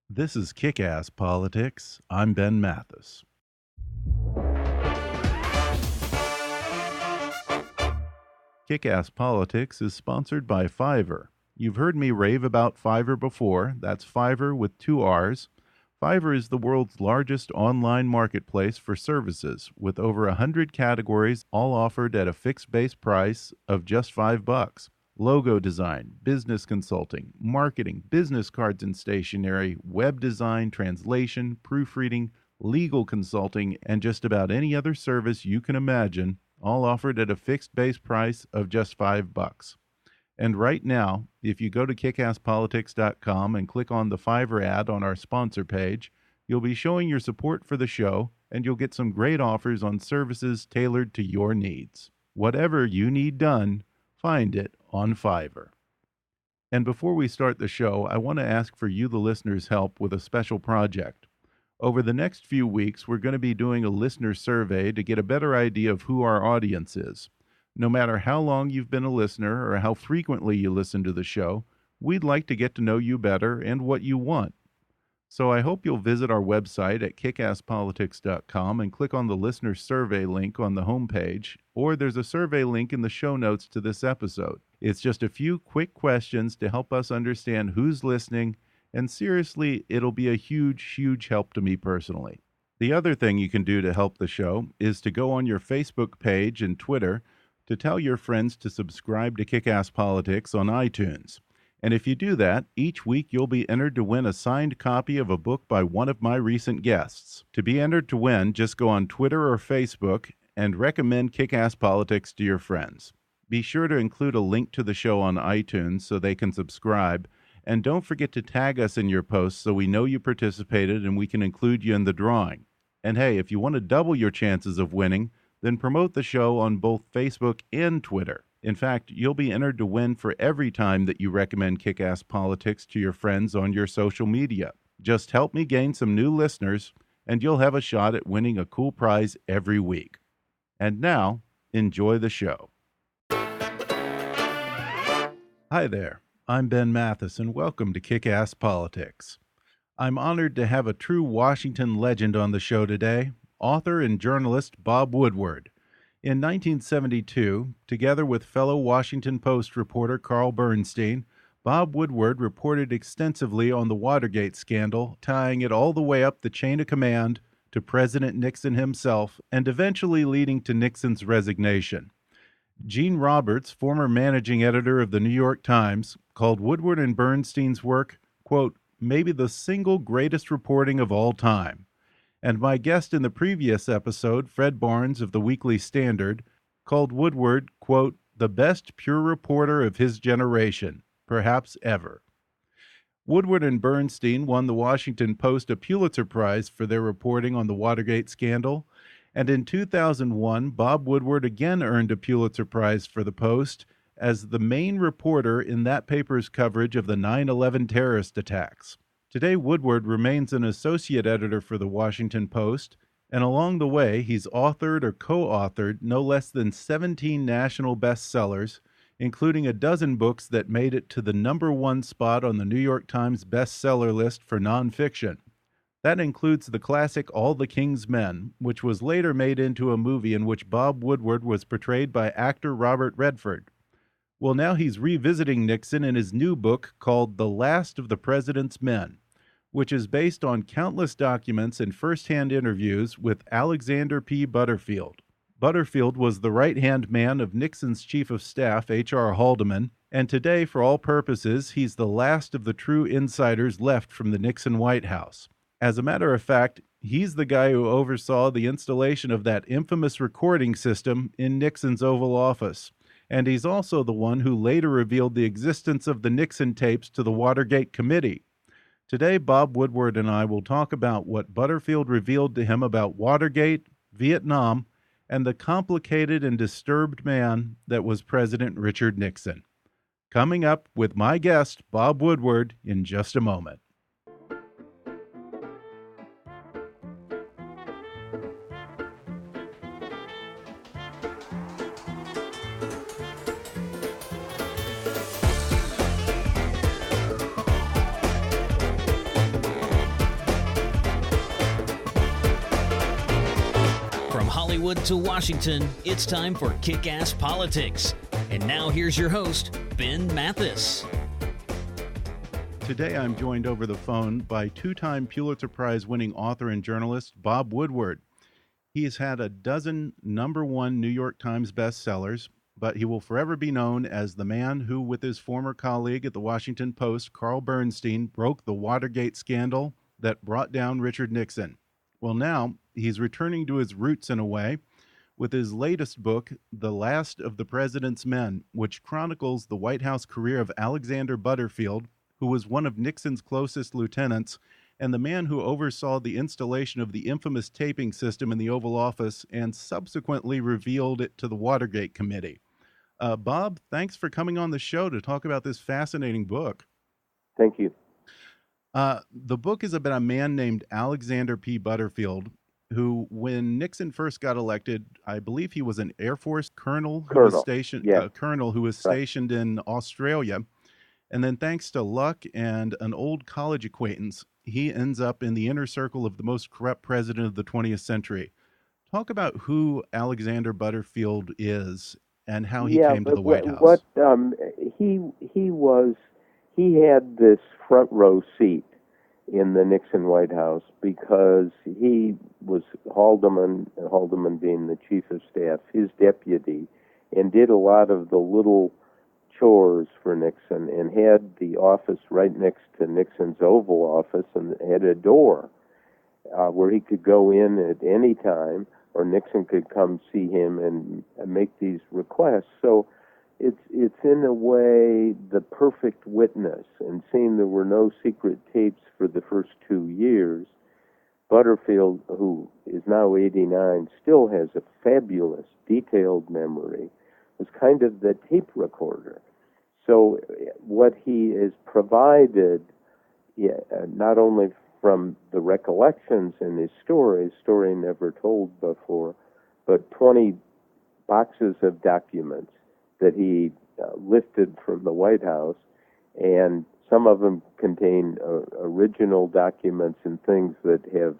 This is Kick-Ass Politics. I'm Ben Mathis. Kick-Ass Politics is sponsored by Fiverr. You've heard me rave about Fiverr before. That's Fiverr with 2 R's. Fiverr is the world's largest online marketplace for services, with over 100 categories, all offered at a fixed base price of just $5. Logo design, business consulting, marketing, business cards and stationery, web design, translation, proofreading, legal consulting, and just about any other service you can imagine, all offered at a fixed base price of just $5. And right now, if you go to kickasspolitics.com and click on the Fiverr ad on our sponsor page, you'll be showing your support for the show, and you'll get some great offers on services tailored to your needs. Whatever you need done, find it on Fiverr. And before we start the show, I want to ask for you, the listeners' help with a special project. Over the next few weeks, we're going to be doing a listener survey to get a better idea of who our audience is. No matter how long you've been a listener or how frequently you listen to the show, we'd like to get to know you better and what you want. So I hope you'll visit our website at kickasspolitics.com and click on the listener survey link on the homepage, or there's a survey link in the show notes to this episode. It's just a few quick questions to help us understand who's listening, and seriously, it'll be a huge, huge help to me personally. The other thing you can do to help the show is to go on your Facebook page and Twitter to tell your friends to subscribe to Kick-Ass Politics on iTunes. And if you do that, each week you'll be entered to win a signed copy of a book by one of my recent guests. To be entered to win, just go on Twitter or Facebook and recommend Kick-Ass Politics to your friends. Be sure to include a link to the show on iTunes so they can subscribe, and don't forget to tag us in your posts so we know you participated and we can include you in the drawing. And hey, if you want to double your chances of winning, then promote the show on both Facebook and Twitter. In fact, you'll be entered to win for every time that you recommend Kick-Ass Politics to your friends on your social media. Just help me gain some new listeners, and you'll have a shot at winning a cool prize every week. And now, enjoy the show. Hi there, I'm Ben Mathis, and welcome to Kick-Ass Politics. I'm honored to have a true Washington legend on the show today, author and journalist Bob Woodward. In 1972, together with fellow Washington Post reporter Carl Bernstein, Bob Woodward reported extensively on the Watergate scandal, tying it all the way up the chain of command to President Nixon himself, and eventually leading to Nixon's resignation. Gene Roberts, former managing editor of the New York Times, called Woodward and Bernstein's work, quote, maybe the single greatest reporting of all time. And my guest in the previous episode, Fred Barnes of the Weekly Standard, called Woodward, quote, the best pure reporter of his generation, perhaps ever. Woodward and Bernstein won the Washington Post a Pulitzer Prize for their reporting on the Watergate scandal, and in 2001, Bob Woodward again earned a Pulitzer Prize for the Post as the main reporter in that paper's coverage of the 9/11 terrorist attacks. Today, Woodward remains an associate editor for the Washington Post, and along the way, he's authored or co-authored no less than 17 national bestsellers, including a dozen books that made it to the #1 spot on the New York Times bestseller list for nonfiction. That includes the classic All the King's Men, which was later made into a movie in which Bob Woodward was portrayed by actor Robert Redford. Well, now he's revisiting Nixon in his new book called The Last of the President's Men, which is based on countless documents and first-hand interviews with Alexander P. Butterfield. Butterfield was the right-hand man of Nixon's chief of staff, H.R. Haldeman, and today, for all purposes, he's the last of the true insiders left from the Nixon White House. As a matter of fact, he's the guy who oversaw the installation of that infamous recording system in Nixon's Oval Office. And he's also the one who later revealed the existence of the Nixon tapes to the Watergate committee. Today, Bob Woodward and I will talk about what Butterfield revealed to him about Watergate, Vietnam, and the complicated and disturbed man that was President Richard Nixon. Coming up with my guest, Bob Woodward, in just a moment. Hollywood to Washington, it's time for Kick-Ass Politics. And now here's your host, Ben Mathis. Today I'm joined over the phone by two-time Pulitzer Prize winning author and journalist Bob Woodward. He has had a dozen #1 New York Times bestsellers, but he will forever be known as the man who, with his former colleague at the Washington Post, Carl Bernstein, broke the Watergate scandal that brought down Richard Nixon. Well, now he's returning to his roots in a way with his latest book, The Last of the President's Men, which chronicles the White House career of Alexander Butterfield, who was one of Nixon's closest lieutenants and the man who oversaw the installation of the infamous taping system in the Oval Office and subsequently revealed it to the Watergate Committee. Bob, thanks for coming on the show to talk about this fascinating book. Thank you. The book is about a man named Alexander P. Butterfield, who, when Nixon first got elected, I believe he was an Air Force colonel who was stationed in Australia. And then thanks to luck and an old college acquaintance, he ends up in the inner circle of the most corrupt president of the 20th century. Talk about who Alexander Butterfield is and how he came to the White House. He had this front row seat in the Nixon White House because he was Haldeman being the chief of staff, his deputy, and did a lot of the little chores for Nixon and had the office right next to Nixon's Oval Office and had a door where he could go in at any time, or Nixon could come see him and make these requests. So it's in a way the perfect witness. And seeing there were no secret tapes for the first 2 years, Butterfield, who is now 89, still has a fabulous, detailed memory, was kind of the tape recorder. So what he has provided, not only from the recollections in his story never told before, but 20 boxes of documents that he lifted from the White House, and some of them contain original documents and things that have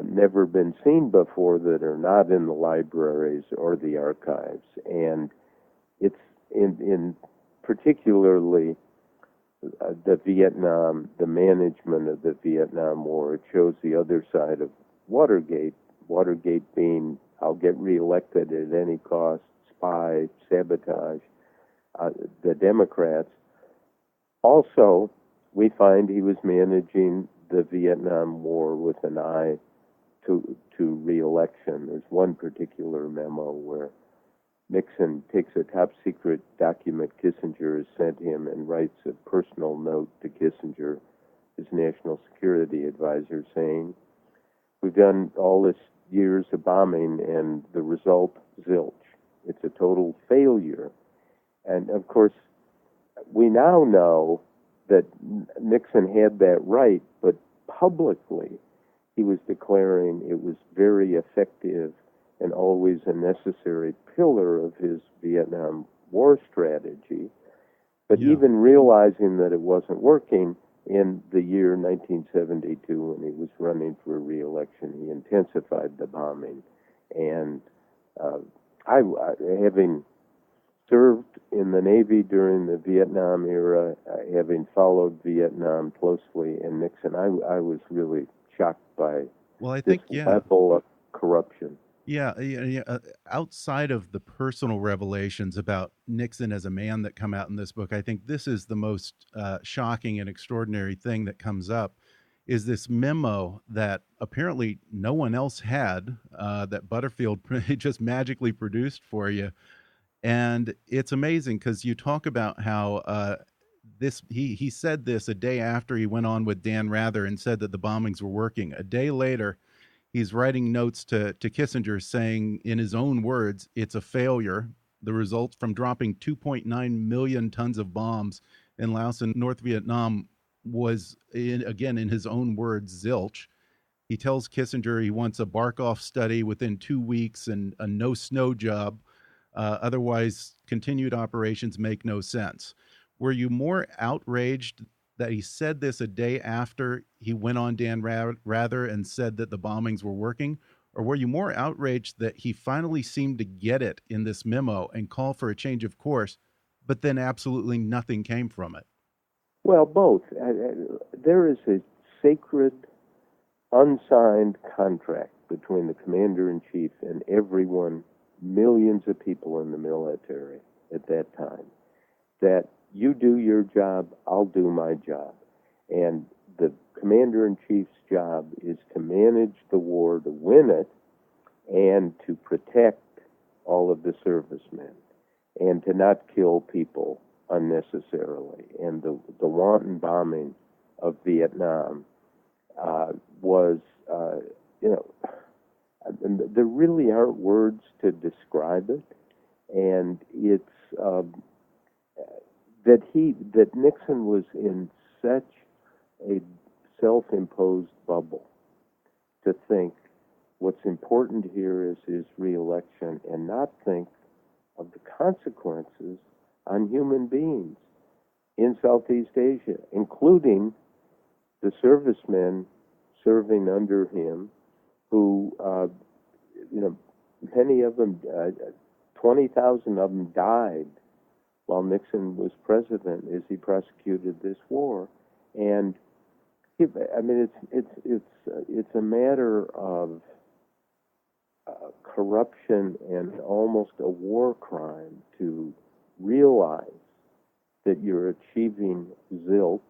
never been seen before that are not in the libraries or the archives. And it's in particularly the management of the Vietnam War. It shows the other side of Watergate being, I'll get reelected at any cost, spy, sabotage, the Democrats. Also, we find he was managing the Vietnam War with an eye to reelection. There's one particular memo where Nixon takes a top-secret document Kissinger has sent him and writes a personal note to Kissinger, his national security advisor, saying, "We've done all this years of bombing, and the result, zilch. It's a total failure." And, of course, we now know that Nixon had that right, but publicly he was declaring it was very effective and always a necessary pillar of his Vietnam War strategy. But even realizing that it wasn't working, in the year 1972, when he was running for re-election, he intensified the bombing. And having served in the Navy during the Vietnam era, having followed Vietnam closely and Nixon, I was really shocked by this level of corruption. Outside of the personal revelations about Nixon as a man that come out in this book, I think this is the most shocking and extraordinary thing that comes up, is this memo that apparently no one else had, that Butterfield just magically produced for you. And it's amazing because you talk about how he said this a day after he went on with Dan Rather and said that the bombings were working. A day later, he's writing notes to Kissinger saying, in his own words, it's a failure. The results from dropping 2.9 million tons of bombs in Laos and North Vietnam was, again, in his own words, zilch. He tells Kissinger he wants a Barkov study within 2 weeks and a no-snow job. Otherwise, continued operations make no sense. Were you more outraged that he said this a day after he went on Dan Rather and said that the bombings were working? Or were you more outraged that he finally seemed to get it in this memo and call for a change of course, but then absolutely nothing came from it? Well, both. There is a sacred, unsigned contract between the commander-in-chief and everyone, millions of people in the military at that time, that you do your job, I'll do my job. And the commander-in-chief's job is to manage the war, to win it, and to protect all of the servicemen, and to not kill people unnecessarily. And the wanton bombing of Vietnam was, there really aren't words to describe it, and it's that Nixon was in such a self-imposed bubble to think what's important here is his re-election and not think of the consequences on human beings in Southeast Asia, including the servicemen serving under him who, many of them, 20,000 of them died while Nixon was president as he prosecuted this war. And it's a matter of corruption and almost a war crime to realize that you're achieving zilch.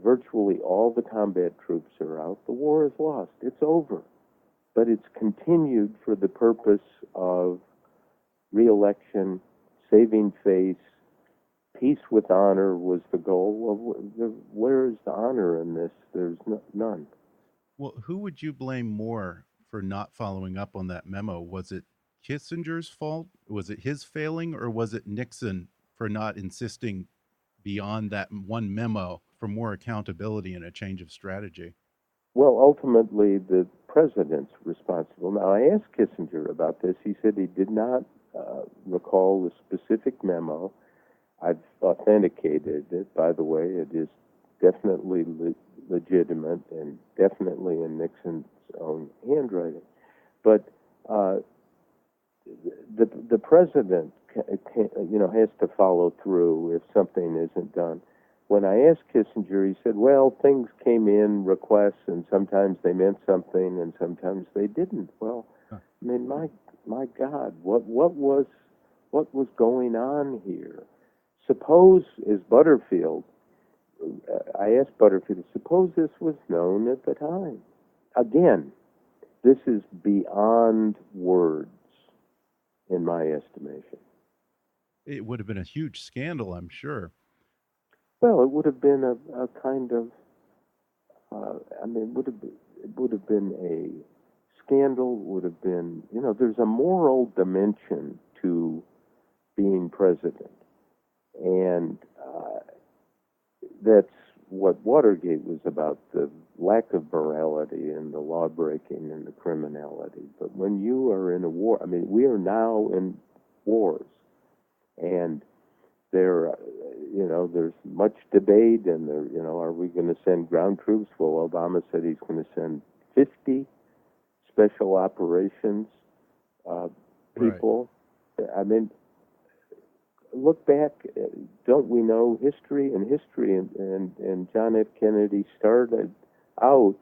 Virtually all the combat troops are out. The war is lost. It's over. But it's continued for the purpose of re-election, saving face, peace with honor was the goal. Where is the honor in this? There's none. Well, who would you blame more for not following up on that memo? Was it Kissinger's fault? Was it his failing? Or was it Nixon for not insisting beyond that one memo for more accountability and a change of strategy? Well, ultimately, the president's responsible. Now, I asked Kissinger about this. He said he did not recall the specific memo. I've authenticated it, by the way. It is definitely legitimate and definitely in Nixon's own handwriting. But the president has to follow through if something isn't done. When I asked Kissinger, he said, well, things came in, requests, and sometimes they meant something and sometimes they didn't. Well, I mean, my God, what was going on here? Suppose, as Butterfield, I asked Butterfield, suppose this was known at the time. Again, this is beyond words, in my estimation. It would have been a huge scandal, I'm sure. Well, it would have been a kind of, it would have been a scandal, would have been, there's a moral dimension to being president. And that's what Watergate was about, the lack of morality and the law-breaking and the criminality. But when you are in a war, we are now in wars, and there's much debate, and are we going to send ground troops? Well, Obama said he's going to send 50 special operations people. Right. Look back, don't we know history? And John F. Kennedy started out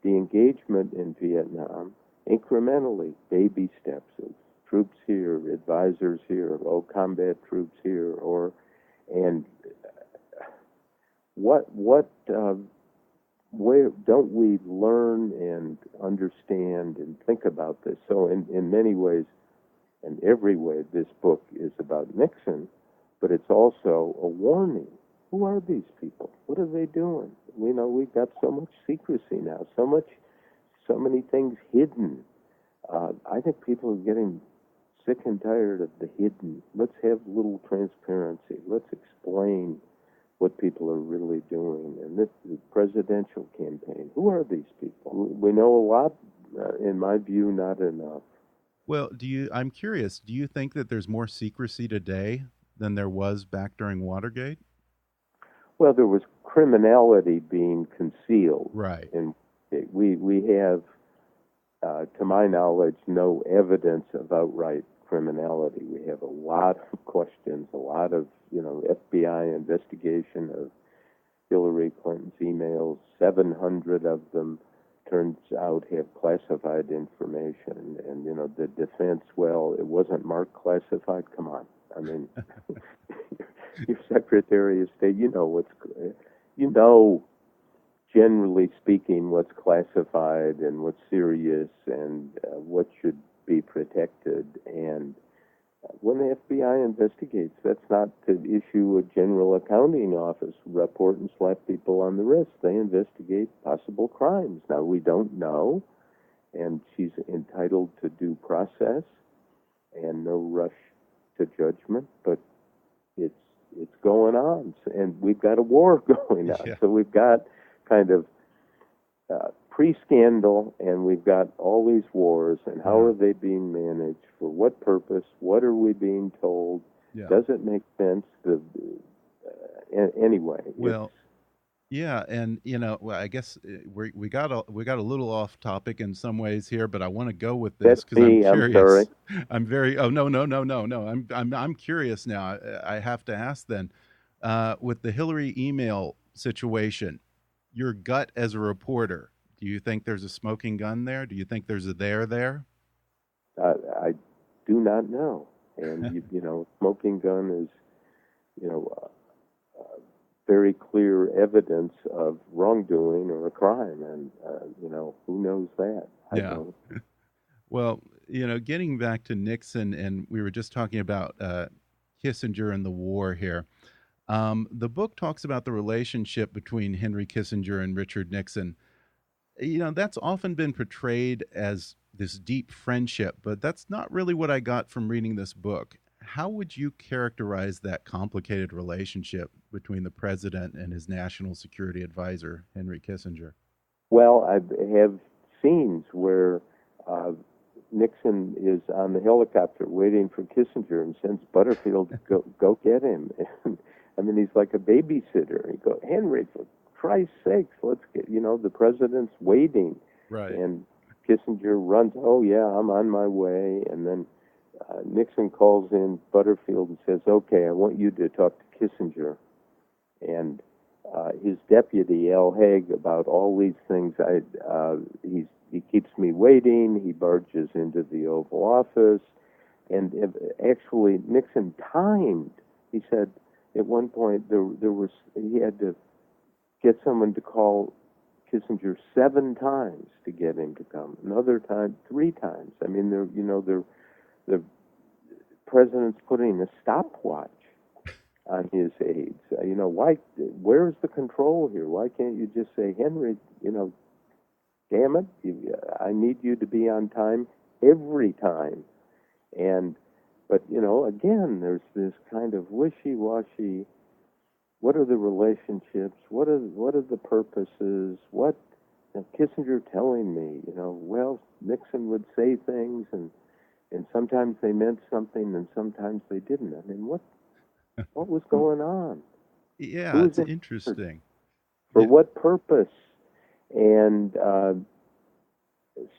the engagement in Vietnam incrementally, baby steps of troops here, advisors here, combat troops here, where don't we learn and understand and think about this? So in many ways, and every way, this book is about Nixon, but it's also a warning. Who are these people? What are they doing? We've got so much secrecy now, so many things hidden. I think people are getting sick and tired of the hidden. Let's have a little transparency. Let's explain what people are really doing. And this is a presidential campaign. Who are these people? We know a lot. In my view, not enough. Well, I'm curious, do you think that there's more secrecy today than there was back during Watergate? Well, there was criminality being concealed. Right. And we have to my knowledge, no evidence of outright criminality. We have a lot of questions, a lot of, FBI investigation of Hillary Clinton's emails. 700 of them turns out have classified information. And, the defense, well, it wasn't marked classified. Come on. I mean, your Secretary of State, generally speaking, what's classified and what's serious and what should be protected. And when the FBI investigates, that's not to issue a general accounting office report and slap people on the wrist. They investigate possible crimes. Now, we don't know, and she's entitled to due process and no rush to judgment, but it's going on, and we've got a war going on. Yeah. So we've got kind of pre-scandal, and we've got all these wars, and how are they being managed? For what purpose? What are we being told? Yeah. Does it make sense? Anyway. Well, yeah, and I guess we got a little off topic in some ways here, but I want to go with this because I'm curious. I'm sorry. I'm very. Oh no. I'm curious now. I have to ask then, with the Hillary email situation, your gut as a reporter. Do you think there's a smoking gun there? Do you think there's a there? I do not know. And, smoking gun is, very clear evidence of wrongdoing or a crime. And, who knows that? I don't. Well, getting back to Nixon, and we were just talking about Kissinger and the war here. The book talks about the relationship between Henry Kissinger and Richard Nixon. That's often been portrayed as this deep friendship, but that's not really what I got from reading this book. How would you characterize that complicated relationship between the president and his national security advisor, Henry Kissinger? Well, I have scenes where Nixon is on the helicopter waiting for Kissinger and sends Butterfield to go get him. And, I mean, he's like a babysitter. He goes, Henry, for Christ's sakes, let's get, the president's waiting. Right. And Kissinger runs, oh, yeah, I'm on my way. And then Nixon calls in Butterfield and says, okay, I want you to talk to Kissinger. And his deputy, Al Haig, about all these things. He keeps me waiting. He barges into the Oval Office. And actually, Nixon timed. He said at one point he had to get someone to call Kissinger 7 times to get him to come. Another time, 3 times. I mean, the president's putting a stopwatch on his aides. Why? Where's the control here? Why can't you just say, Henry, damn it, I need you to be on time every time. But again, there's this kind of wishy-washy. What are the relationships? What are the purposes? What Kissinger telling me? Well, Nixon would say things, and sometimes they meant something, and sometimes they didn't. I mean, what was going on? Yeah, it's interesting. For what purpose? And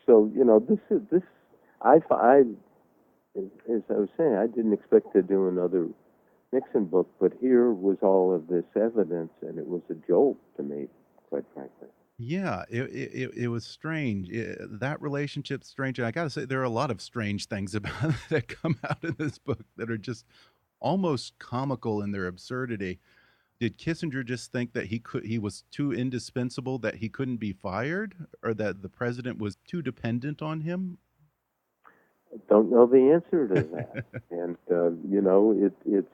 so this. As I was saying, I didn't expect to do another Nixon book, but here was all of this evidence, and it was a jolt to me, quite frankly. Yeah, it was strange. That relationship's strange. And I got to say, there are a lot of strange things about it that come out in this book that are just almost comical in their absurdity. Did Kissinger just think that he was too indispensable, that he couldn't be fired, or that the president was too dependent on him? I don't know the answer to that. And, it's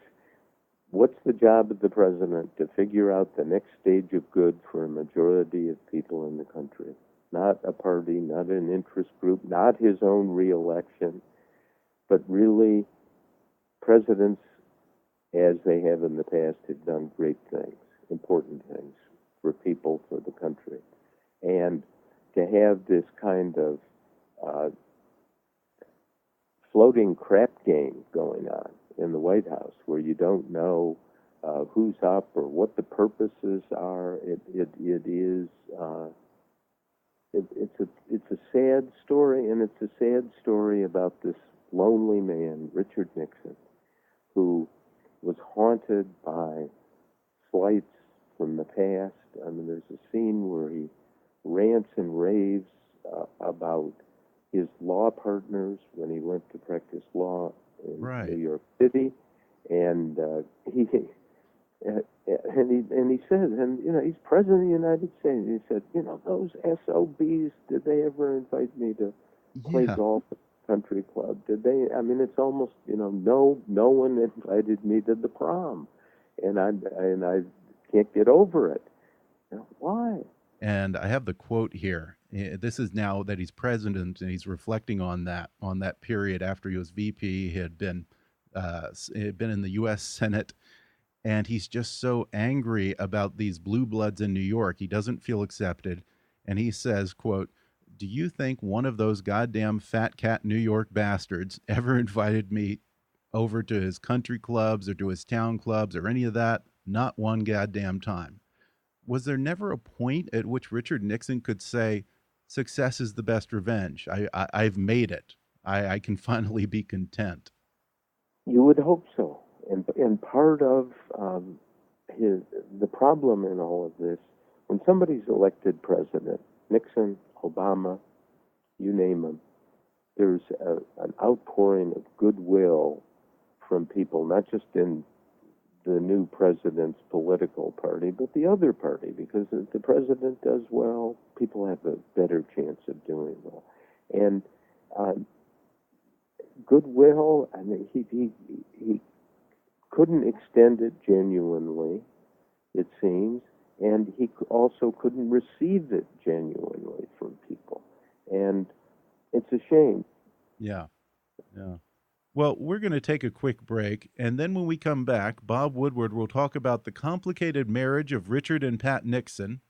what's the job of the president? To figure out the next stage of good for a majority of people in the country. Not a party, not an interest group, not his own re-election, but really presidents, as they have in the past, have done great things, important things for people, for the country. And to have this kind of floating crap game going on in the White House, where you don't know who's up or what the purposes are. It's a sad story, and it's a sad story about this lonely man, Richard Nixon, who was haunted by slights from the past. I mean, there's a scene where he rants and raves about his law partners when he went to practice law in Right. New York City, and he said, and he's president of the United States. He said, those SOBs, did they ever invite me to play Yeah. golf at the country club? Did they? I mean, it's almost, no one invited me to the prom, and I can't get over it. Why? And I have the quote here. This is now that he's president, and he's reflecting on that period after he was VP. He had been in the U.S. Senate, and he's just so angry about these blue bloods in New York. He doesn't feel accepted, and he says, quote, "Do you think one of those goddamn fat cat New York bastards ever invited me over to his country clubs or to his town clubs or any of that? Not one goddamn time." Was there never a point at which Richard Nixon could say, success is the best revenge? I've made it. I can finally be content. You would hope so. And part of the problem in all of this, when somebody's elected president, Nixon, Obama, you name them, there's an outpouring of goodwill from people, not just in the new president's political party, but the other party, because if the president does well, people have a better chance of doing well. And goodwill, I mean, he couldn't extend it genuinely, it seems, and he also couldn't receive it genuinely from people. And it's a shame. Yeah. Well, we're going to take a quick break, and then when we come back, Bob Woodward will talk about the complicated marriage of Richard and Pat Nixon,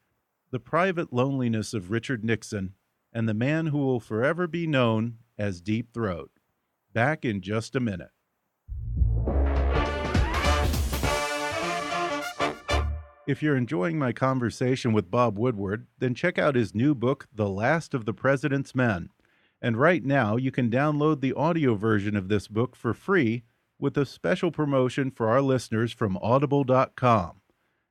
the private loneliness of Richard Nixon, and the man who will forever be known as Deep Throat. Back in just a minute. If you're enjoying my conversation with Bob Woodward, then check out his new book, The Last of the President's Men. And right now, you can download the audio version of this book for free with a special promotion for our listeners from audible.com.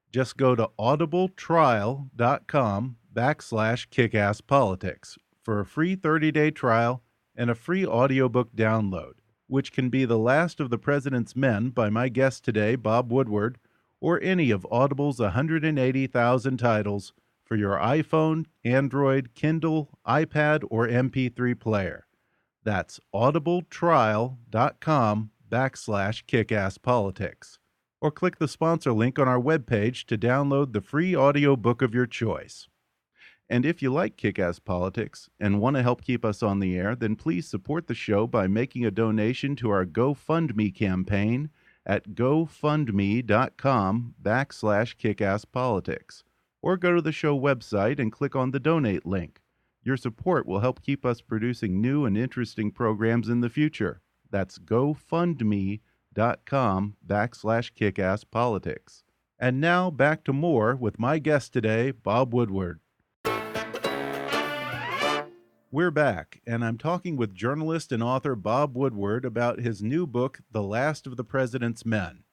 Just go to audibletrial.com/kickasspolitics for a free 30-day trial and a free audiobook download, which can be The Last of the President's Men by my guest today, Bob Woodward, or any of Audible's 180,000 titles for your iPhone, Android, Kindle, iPad, or MP3 player. That's audibletrial.com/kickasspolitics. Or click the sponsor link on our webpage to download the free audiobook of your choice. And if you like Kick-Ass Politics and want to help keep us on the air, then please support the show by making a donation to our GoFundMe campaign at gofundme.com/kickasspolitics. Or go to the show website and click on the donate link. Your support will help keep us producing new and interesting programs in the future. That's gofundme.com/kickasspolitics. And now back to more with my guest today, Bob Woodward. We're back, and I'm talking with journalist and author Bob Woodward about his new book, The Last of the President's Men.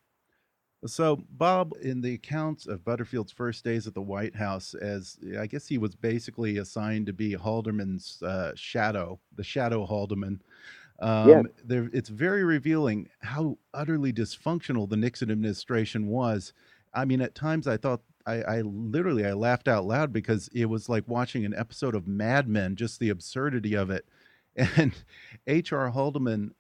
So, Bob, in the accounts of Butterfield's first days at the White House, as I guess he was basically assigned to be Haldeman's shadow, the shadow Haldeman, Yes. it's very revealing how utterly dysfunctional the Nixon administration was. I mean, at times I thought, I literally laughed out loud because it was like watching an episode of Mad Men, just the absurdity of it. And H.R. Haldeman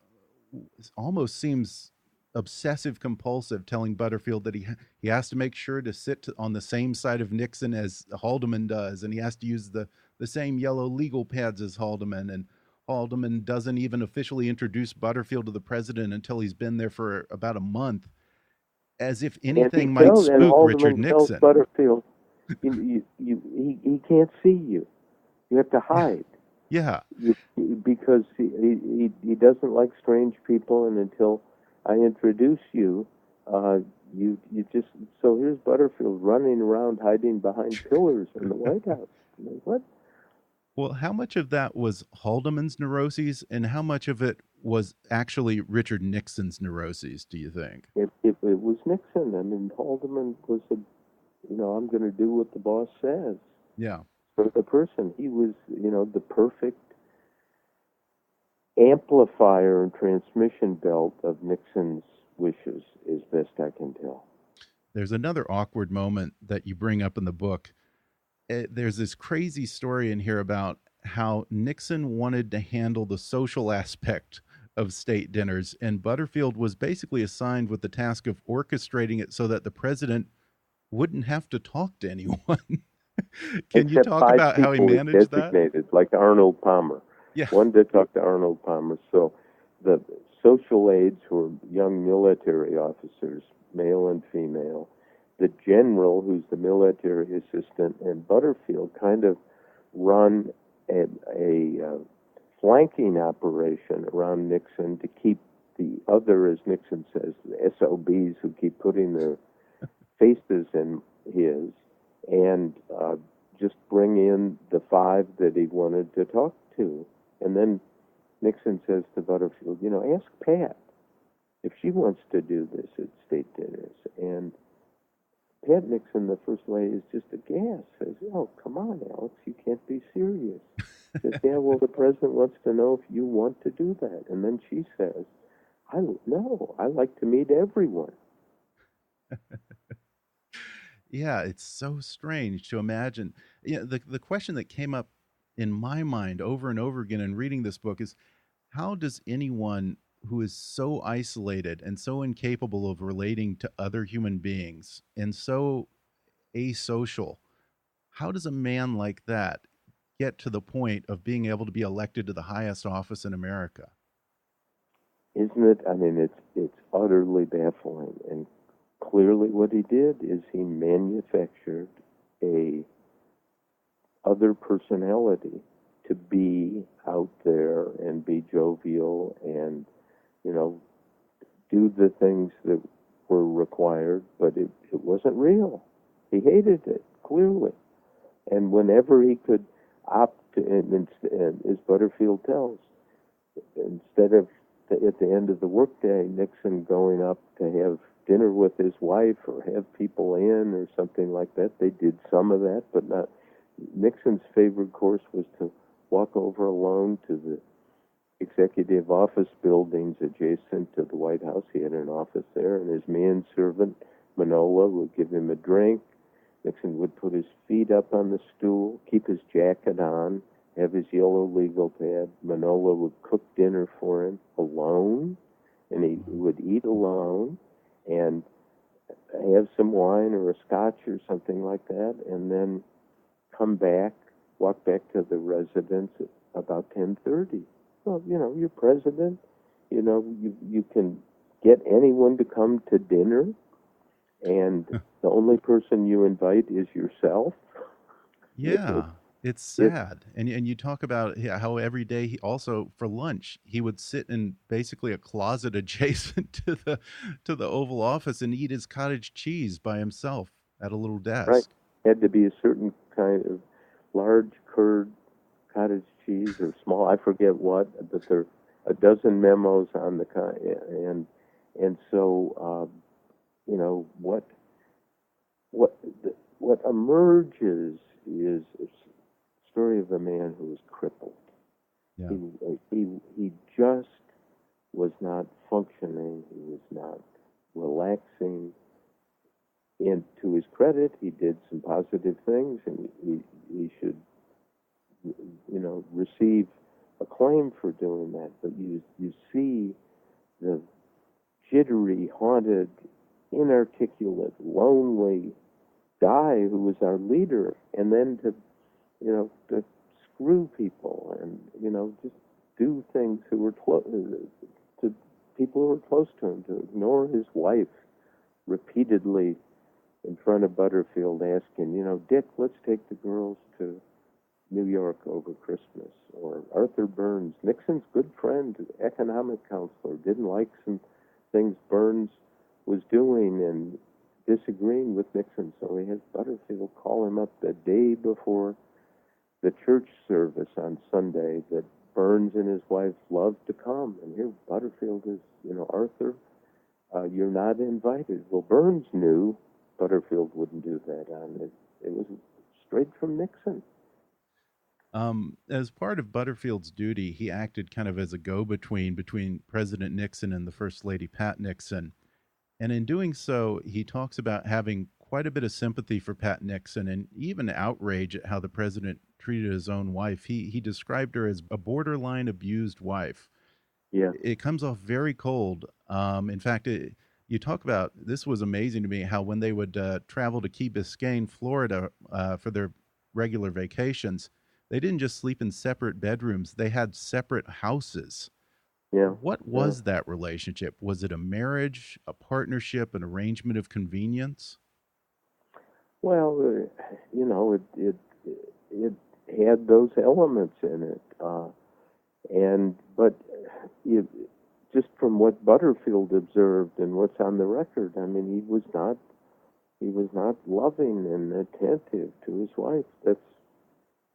almost seems obsessive compulsive, telling Butterfield that he has to make sure to sit on the same side of Nixon as Haldeman does, and he has to use the same yellow legal pads as Haldeman, and Haldeman doesn't even officially introduce Butterfield to the president until he's been there for about a month, as if anything might spook Richard Nixon. Tells Butterfield, he can't see you. You have to hide. Yeah. Because he doesn't like strange people, and until I introduce you, you just, so here's Butterfield running around hiding behind pillars in the White House. What? Well, how much of that was Haldeman's neuroses, and how much of it was actually Richard Nixon's neuroses, do you think? It was Nixon. I mean, Haldeman was I'm going to do what the boss says. Yeah. For the person, he was, the perfect amplifier and transmission belt of Nixon's wishes, as best I can tell. There's another awkward moment that you bring up in the book. There's this crazy story in here about how Nixon wanted to handle the social aspect of state dinners, and Butterfield was basically assigned with the task of orchestrating it so that the president wouldn't have to talk to anyone. Can you Except talk five about how he people managed that? designated, like Arnold Palmer. Yeah. One to talk to Arnold Palmer. So the social aides were young military officers, male and female. The general, who's the military assistant, and Butterfield kind of run a flanking operation around Nixon to keep the other, as Nixon says, the SOBs who keep putting their faces in his, and just bring in the five that he wanted to talk to. And then Nixon says to Butterfield, ask Pat if she wants to do this at state dinners. And Pat Nixon, the first lady, is just aghast. Says, "Oh, come on, Alex, you can't be serious." Says, "Yeah, well, the president wants to know if you want to do that." And then she says, "No, I like to meet everyone." Yeah, it's so strange to imagine. The question that came up in my mind over and over again in reading this book is, how does anyone who is so isolated and so incapable of relating to other human beings and so asocial, how does a man like that get to the point of being able to be elected to the highest office in America? Isn't it? I mean, it's utterly baffling. And clearly what he did is he manufactured a other personality to be out there and be jovial and, do the things that were required, but it wasn't real. He hated it, clearly. And whenever he could opt to, and as Butterfield tells, instead of at the end of the workday, Nixon going up to have dinner with his wife or have people in or something like that, they did some of that, but not. Nixon's favorite course was to walk over alone to the executive office buildings adjacent to the White House. He had an office there, and his manservant, Manola, would give him a drink. Nixon would put his feet up on the stool, keep his jacket on, have his yellow legal pad. Manola would cook dinner for him alone, and he would eat alone and have some wine or a scotch or something like that, and then come back, walk back to the residence at about 10:30. Well, you're president. You can get anyone to come to dinner, and the only person you invite is yourself. Yeah, it's sad. And you talk about how every day he also for lunch he would sit in basically a closet adjacent to the Oval Office and eat his cottage cheese by himself at a little desk. Right. Had to be a certain kind of large curd cottage cheese or small, I forget what, but there are a dozen memos on the and so what emerges is a story of a man who was crippled. Yeah. He just was not functioning. He was not relaxing. And to his credit, he did some positive things, and he should, receive acclaim for doing that. But you see the jittery, haunted, inarticulate, lonely guy who was our leader, and then to screw people and just do things who were to people who were close to him, to ignore his wife repeatedly in front of Butterfield, asking, "Dick, let's take the girls to New York over Christmas." Or Arthur Burns, Nixon's good friend, economic counselor, didn't like some things Burns was doing and disagreeing with Nixon, so he has Butterfield call him up the day before the church service on Sunday that Burns and his wife loved to come. And here Butterfield is, Arthur, you're not invited. Well, Burns knew Butterfield wouldn't do that. It was straight from Nixon. As part of Butterfield's duty, he acted kind of as a go-between between President Nixon and the First Lady, Pat Nixon. And in doing so, he talks about having quite a bit of sympathy for Pat Nixon and even outrage at how the president treated his own wife. He described her as a borderline abused wife. Yeah. It comes off very cold. In fact, you talk about, this was amazing to me, how when they would travel to Key Biscayne, Florida, for their regular vacations, they didn't just sleep in separate bedrooms. They had separate houses. Yeah. What was that relationship? Was it a marriage, a partnership, an arrangement of convenience? Well, it had those elements in it, but just from what Butterfield observed and what's on the record, I mean, he was not loving and attentive to his wife. That's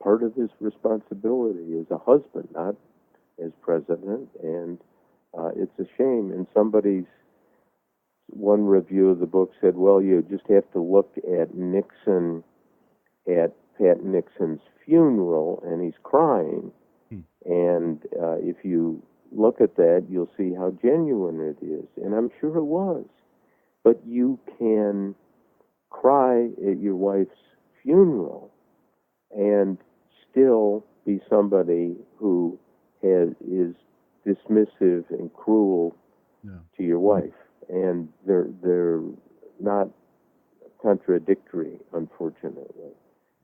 part of his responsibility as a husband, not as president, and it's a shame. And one review of the book said, well, you just have to look at Nixon, at Pat Nixon's funeral, and he's crying. And if you look at that, you'll see how genuine it is. And I'm sure it was. But you can cry at your wife's funeral and still be somebody who is dismissive and cruel to your wife, and they're not contradictory, unfortunately.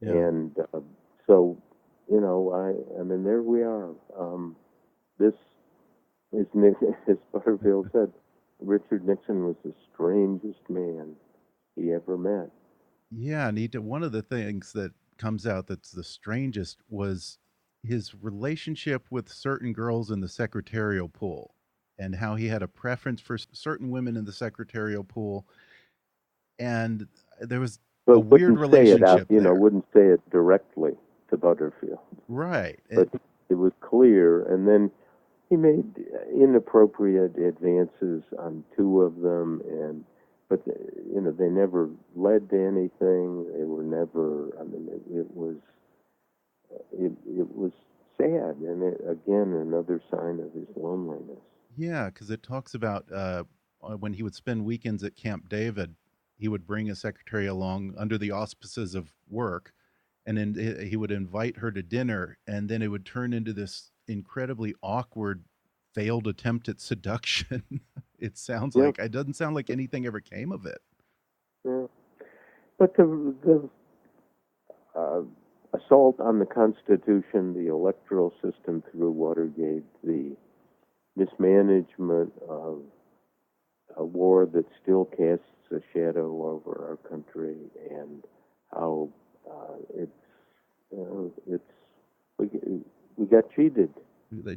Yeah. And so, I mean, there we are. This is, as Butterfield said, Richard Nixon was the strangest man he ever met. Yeah, Anita, one of the things that comes out that's the strangest was his relationship with certain girls in the secretarial pool, and how he had a preference for certain women in the secretarial pool. And there was a weird relationship there. Wouldn't say it directly to Butterfield. Right. But it was clear. And then he made inappropriate advances on two of them, but they never led to anything. They were never. I mean, it was sad, and again another sign of his loneliness. Yeah, because it talks about when he would spend weekends at Camp David, he would bring a secretary along under the auspices of work, and then he would invite her to dinner, and then it would turn into this incredibly awkward failed attempt at seduction. It sounds like it doesn't sound like anything ever came of it. Yeah. But the assault on the Constitution, the electoral system through Watergate, the mismanagement of a war that still casts a shadow over our country, and how we got cheated.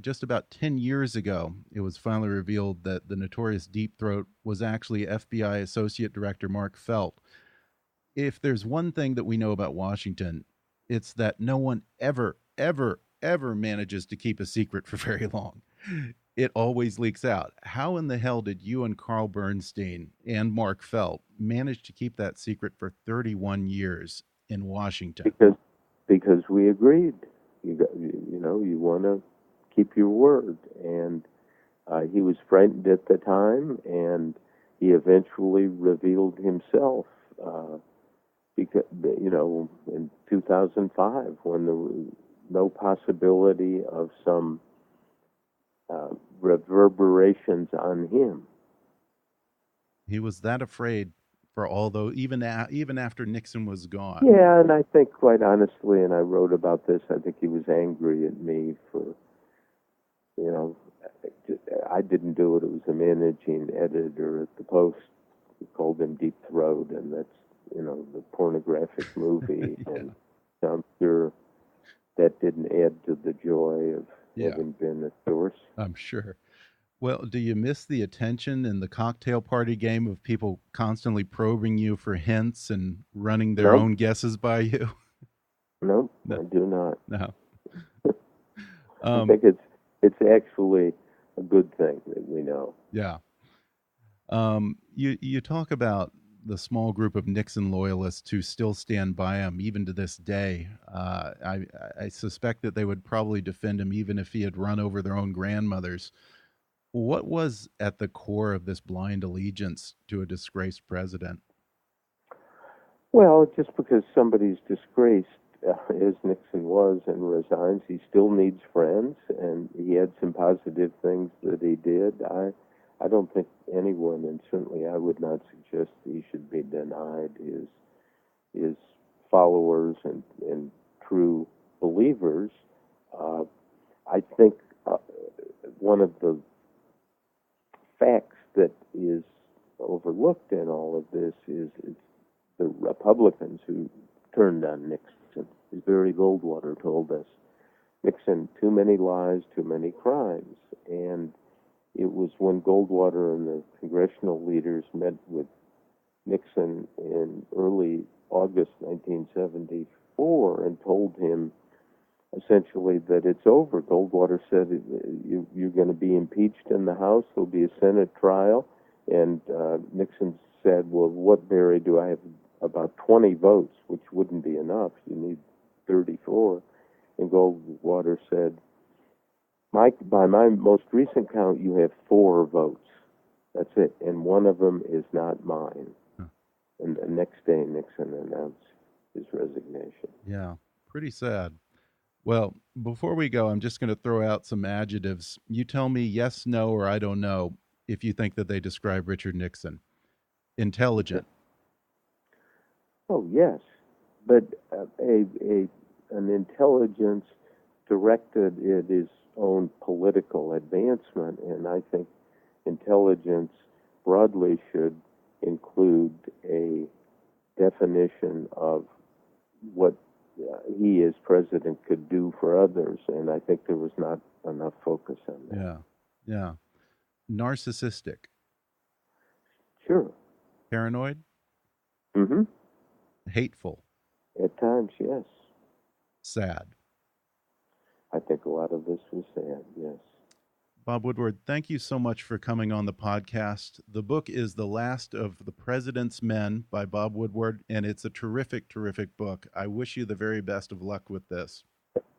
Just about 10 years ago, it was finally revealed that the notorious Deep Throat was actually FBI Associate Director Mark Felt. If there's one thing that we know about Washington, it's that no one ever manages to keep a secret for very long. It always leaks out. How in the hell did you and Carl Bernstein and Mark Felt manage to keep that secret for 31 years in Washington? Because we agreed. You want to keep your word. And he was frightened at the time, and he eventually revealed himself because, in 2005, when there was no possibility of some reverberations on him. He was that afraid for even after Nixon was gone. Yeah, and I think, quite honestly, and I wrote about this, I think he was angry at me for, I didn't do it. It was the managing editor at the Post who called him Deep Throat, and that's, the pornographic movie. Yeah. And I'm sure that didn't add to the joy of having been a source. I'm sure. Well, do you miss the attention and the cocktail party game of people constantly probing you for hints and running their own guesses by you? No, No. I do not. No. I think it's actually a good thing that we know. Yeah. You talk about the small group of Nixon loyalists who still stand by him even to this day. I suspect that they would probably defend him even if he had run over their own grandmothers. What was at the core of this blind allegiance to a disgraced president? Well, just because somebody's disgraced, as Nixon was, and resigns, he still needs friends, and he had some positive things that he did. I don't think anyone, and certainly I would not suggest that he should be denied his followers and true believers. I think one of the facts that is overlooked in all of this is the Republicans who turned on Nixon. As Barry Goldwater told us, Nixon, too many lies, too many crimes. And it was when Goldwater and the congressional leaders met with Nixon in early August 1974 and told him essentially that it's over. Goldwater said, you're going to be impeached in the House, there'll be a Senate trial. And Nixon said, well, what, Barry, do I have? About 20 votes, which wouldn't be enough. You need 34. And Goldwater said, Mike, by my most recent count, you have 4 votes. That's it. And one of them is not mine. Huh. And the next day, Nixon announced his resignation. Yeah, pretty sad. Well, before we go, I'm just going to throw out some adjectives. You tell me yes, no, or I don't know if you think that they describe Richard Nixon. Intelligent. Oh, yes. But an intelligence directed at his own political advancement, and I think intelligence broadly should include a definition of what he as president could do for others, and I think there was not enough focus on that. Yeah. Narcissistic. Sure. Paranoid. Mm-hmm. Hateful. At times, yes. Sad. I think a lot of this was sad, yes. Bob Woodward, thank you so much for coming on the podcast. The book is The Last of the President's Men by Bob Woodward, and it's a terrific, terrific book. I wish you the very best of luck with this.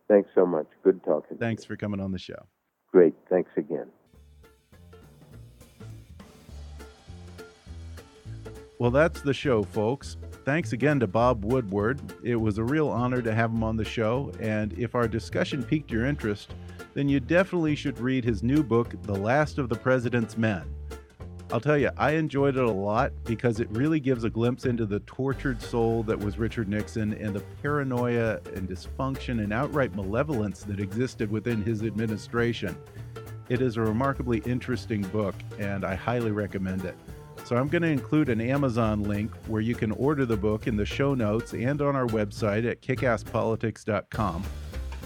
Thanks so much. Good talking to you. Thanks for coming on the show. Great. Thanks again. Well, that's the show, folks. Thanks again to Bob Woodward. It was a real honor to have him on the show, and if our discussion piqued your interest, then you definitely should read his new book, The Last of the President's Men. I'll tell you, I enjoyed it a lot because it really gives a glimpse into the tortured soul that was Richard Nixon and the paranoia and dysfunction and outright malevolence that existed within his administration. It is a remarkably interesting book, and I highly recommend it. So I'm going to include an Amazon link where you can order the book in the show notes and on our website at kickasspolitics.com.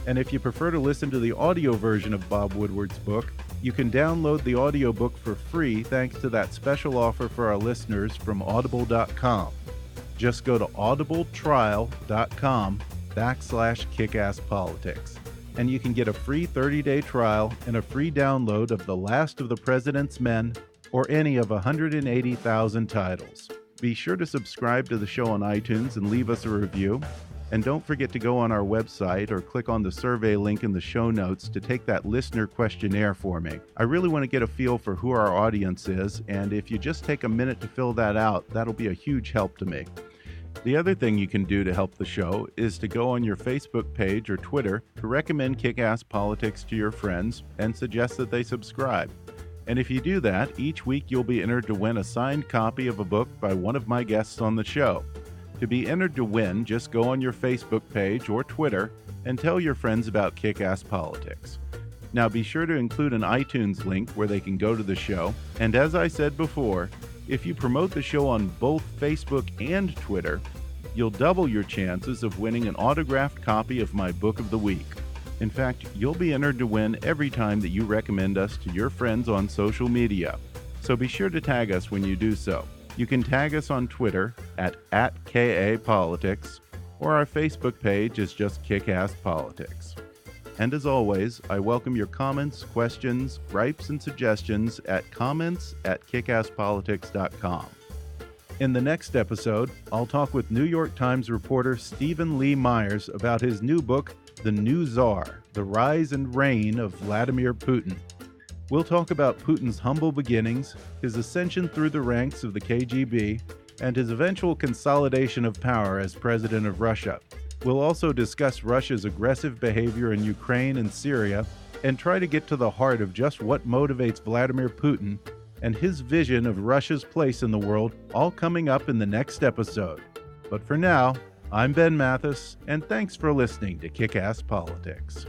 And if you prefer to listen to the audio version of Bob Woodward's book, you can download the audiobook for free thanks to that special offer for our listeners from audible.com. Just go to audibletrial.com/kickasspolitics. And you can get a free 30-day trial and a free download of The Last of the President's Men or any of 180,000 titles. Be sure to subscribe to the show on iTunes and leave us a review. And don't forget to go on our website or click on the survey link in the show notes to take that listener questionnaire for me. I really want to get a feel for who our audience is, and if you just take a minute to fill that out, that'll be a huge help to me. The other thing you can do to help the show is to go on your Facebook page or Twitter to recommend Kick-Ass Politics to your friends and suggest that they subscribe. And if you do that, each week you'll be entered to win a signed copy of a book by one of my guests on the show. To be entered to win, just go on your Facebook page or Twitter and tell your friends about Kick-Ass Politics. Now be sure to include an iTunes link where they can go to the show. And as I said before, if you promote the show on both Facebook and Twitter, you'll double your chances of winning an autographed copy of my book of the week. In fact, you'll be entered to win every time that you recommend us to your friends on social media. So be sure to tag us when you do so. You can tag us on Twitter at KAPolitics or our Facebook page is just Kick-Ass Politics. And as always, I welcome your comments, questions, gripes, and suggestions at comments@kickasspolitics.com. In the next episode, I'll talk with New York Times reporter Stephen Lee Myers about his new book, The New Tsar: The Rise and Reign of Vladimir Putin. We'll talk about Putin's humble beginnings, his ascension through the ranks of the KGB, and his eventual consolidation of power as president of Russia. We'll also discuss Russia's aggressive behavior in Ukraine and Syria, and try to get to the heart of just what motivates Vladimir Putin and his vision of Russia's place in the world, all coming up in the next episode. But for now, I'm Ben Mathis, and thanks for listening to Kick-Ass Politics.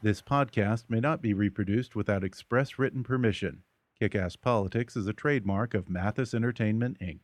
This podcast may not be reproduced without express written permission. Kick-Ass Politics is a trademark of Mathis Entertainment, Inc.